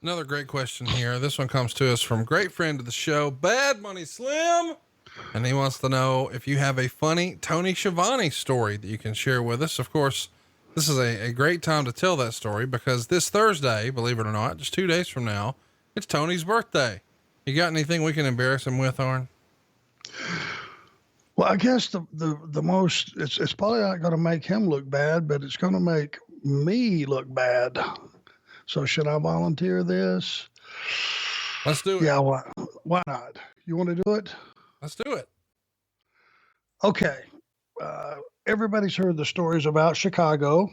Another great question here. This one comes to us from great friend of the show, Bad Money Slim. And he wants to know if you have a funny Tony Schiavone story that you can share with us. Of course, this is a great time to tell that story because this Thursday, believe it or not, just 2 days from now, it's Tony's birthday. You got anything we can embarrass him with, Arn? Well, I guess the most, it's probably not going to make him look bad, but it's going to make me look bad. So should I volunteer this? Let's do it. Yeah. Why not? You want to do it? Let's do it. Okay. Everybody's heard the stories about Chicago.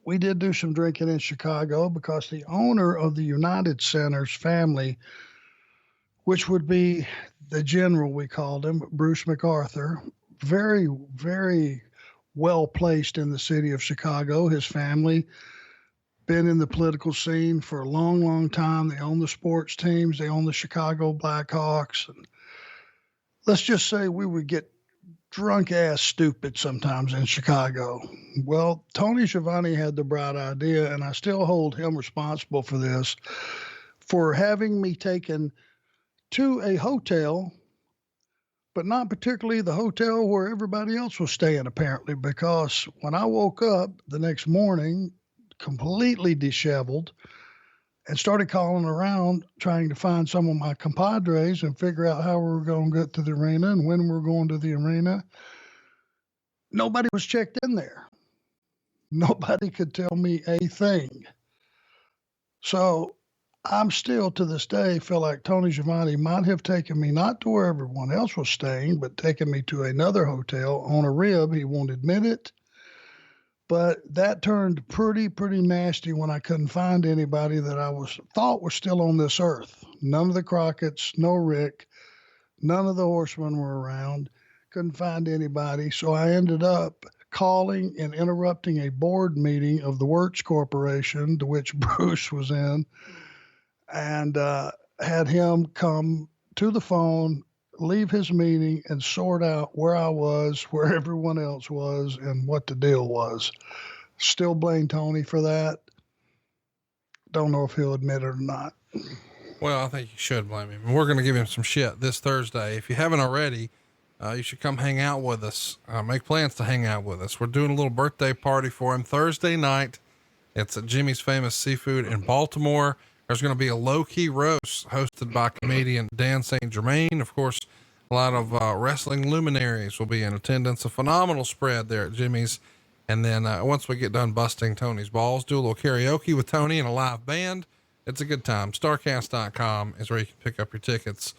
We did do some drinking in Chicago because the owner of the United Center's family, which would be the general, we called him, Bruce MacArthur, very, very well placed in the city of Chicago. His family been in the political scene for a long, long time. They own the sports teams. They own the Chicago Blackhawks. And let's just say we would get drunk ass stupid sometimes in Chicago. Well, Tony Schiavone had the bright idea, and I still hold him responsible for this, for having me taken to a hotel, but not particularly the hotel where everybody else was staying, apparently, because when I woke up the next morning, completely disheveled, and started calling around trying to find some of my compadres and figure out how we were going to get to the arena and when we were going to the arena, nobody was checked in there. Nobody could tell me a thing. So I'm still to this day feel like Tony Schiavone might have taken me not to where everyone else was staying, but taken me to another hotel on a rib. He won't admit it. But that turned pretty nasty when I couldn't find anybody that I thought was still on this earth. None of the Crockett's, no Rick, none of the Horsemen were around. Couldn't find anybody. So I ended up calling and interrupting a board meeting of the Wirtz Corporation, to which Bruce was in, and had him come to the phone, leave his meeting, and sort out where I was, where everyone else was, and what the deal was. Still blame Tony for that. Don't know if he'll admit it or not. Well, I think you should blame him. We're going to give him some shit this Thursday. If you haven't already, you should come hang out with us. Make plans to hang out with us. We're doing a little birthday party for him Thursday night. It's at Jimmy's Famous Seafood in Baltimore. There's going to be a low-key roast hosted by comedian Dan St. Germain. Of course, a lot of wrestling luminaries will be in attendance. A phenomenal spread there at Jimmy's. And then once we get done busting Tony's balls, do a little karaoke with Tony and a live band. It's a good time. Starcast.com is where you can pick up your tickets.